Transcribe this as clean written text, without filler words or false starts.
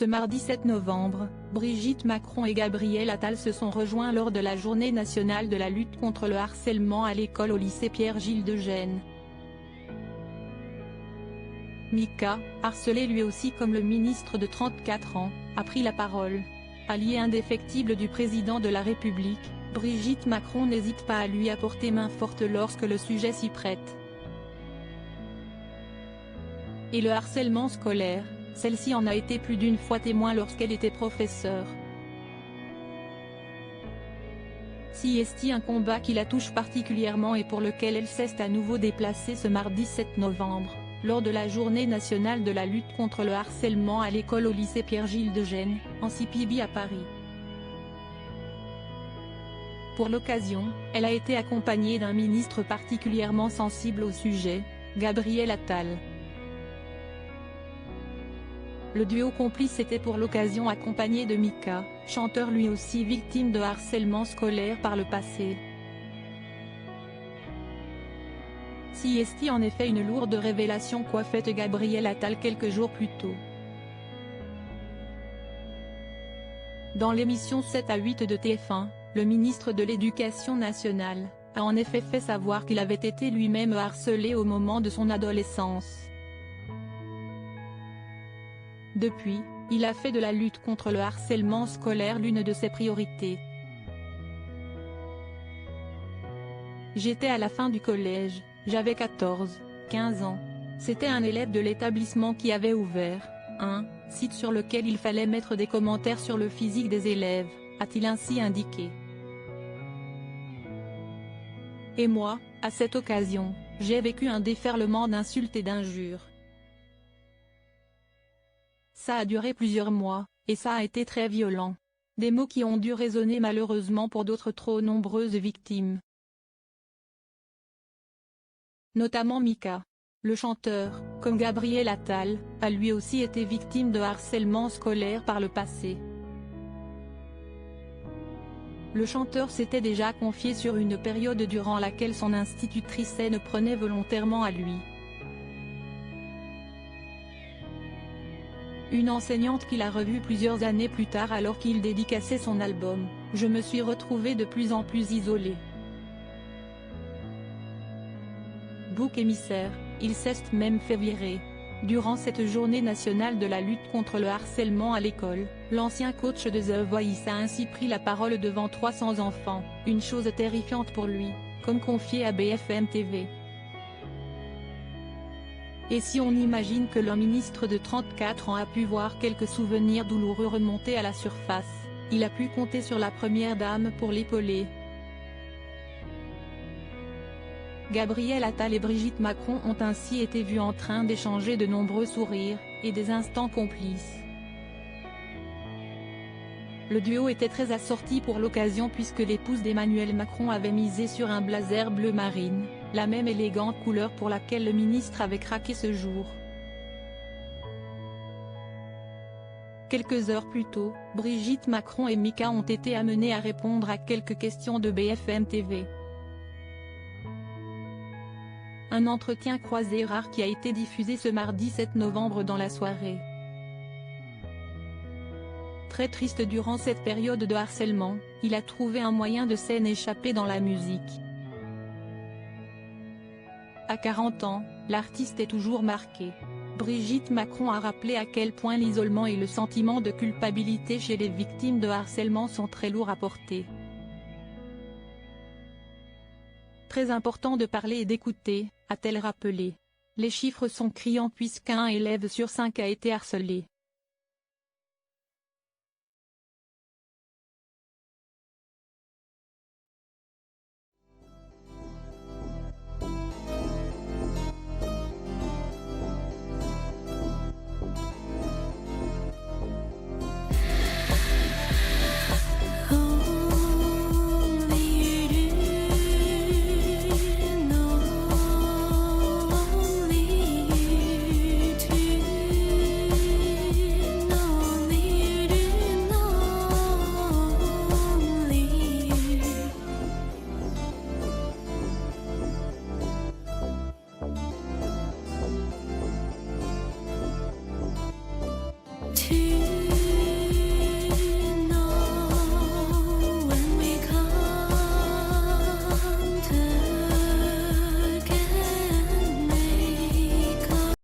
Ce mardi 7 novembre, Brigitte Macron et Gabriel Attal se sont rejoints lors de la Journée nationale de la lutte contre le harcèlement à l'école au lycée Pierre-Gilles de Gênes. Mika, harcelé lui aussi comme le ministre de 34 ans, a pris la parole. Allié indéfectible du président de la République, Brigitte Macron n'hésite pas à lui apporter main forte lorsque le sujet s'y prête. Et le harcèlement scolaire, celle-ci en a été plus d'une fois témoin lorsqu'elle était professeure. Si est-il un combat qui la touche particulièrement et pour lequel elle s'est à nouveau déplacée ce mardi 7 novembre, lors de la Journée nationale de la lutte contre le harcèlement à l'école au lycée Pierre-Gilles de Gênes, en Sipibi à Paris. Pour l'occasion, elle a été accompagnée d'un ministre particulièrement sensible au sujet, Gabriel Attal. Le duo complice était pour l'occasion accompagné de Mika, chanteur lui aussi victime de harcèlement scolaire par le passé. Si est-il en effet une lourde révélation qu'a faite Gabriel Attal quelques jours plus tôt. Dans l'émission 7 à 8 de TF1, le ministre de l'Éducation nationale a en effet fait savoir qu'il avait été lui-même harcelé au moment de son adolescence. Depuis, il a fait de la lutte contre le harcèlement scolaire l'une de ses priorités. J'étais à la fin du collège, j'avais 14-15 ans. C'était un élève de l'établissement qui avait ouvert un site sur lequel il fallait mettre des commentaires sur le physique des élèves, a-t-il ainsi indiqué. Et moi, à cette occasion, j'ai vécu un déferlement d'insultes et d'injures. Ça a duré plusieurs mois, et ça a été très violent. Des mots qui ont dû résonner malheureusement pour d'autres trop nombreuses victimes. Notamment Mika. Le chanteur, comme Gabriel Attal, a lui aussi été victime de harcèlement scolaire par le passé. Le chanteur s'était déjà confié sur une période durant laquelle son institutrice s'en prenait volontairement à lui. Une enseignante qu'il a revue plusieurs années plus tard alors qu'il dédicaçait son album « Je me suis retrouvé de plus en plus isolé ». Bouc émissaire, il s'est même fait virer. Durant cette journée nationale de la lutte contre le harcèlement à l'école, l'ancien coach de The Voice a ainsi pris la parole devant 300 enfants, une chose terrifiante pour lui, comme confié à BFM TV. Et si on imagine que le ministre de 34 ans a pu voir quelques souvenirs douloureux remonter à la surface, il a pu compter sur la première dame pour l'épauler. Gabriel Attal et Brigitte Macron ont ainsi été vus en train d'échanger de nombreux sourires, et des instants complices. Le duo était très assorti pour l'occasion puisque l'épouse d'Emmanuel Macron avait misé sur un blazer bleu marine, la même élégante couleur pour laquelle le ministre avait craqué ce jour. Quelques heures plus tôt, Brigitte Macron et Mika ont été amenés à répondre à quelques questions de BFM TV. Un entretien croisé rare qui a été diffusé ce mardi 7 novembre dans la soirée. Très triste durant cette période de harcèlement, il a trouvé un moyen de s'en échapper dans la musique. À 40 ans, l'artiste est toujours marqué. Brigitte Macron a rappelé à quel point l'isolement et le sentiment de culpabilité chez les victimes de harcèlement sont très lourds à porter. Très important de parler et d'écouter, a-t-elle rappelé. Les chiffres sont criants puisqu'un élève sur 5 a été harcelé.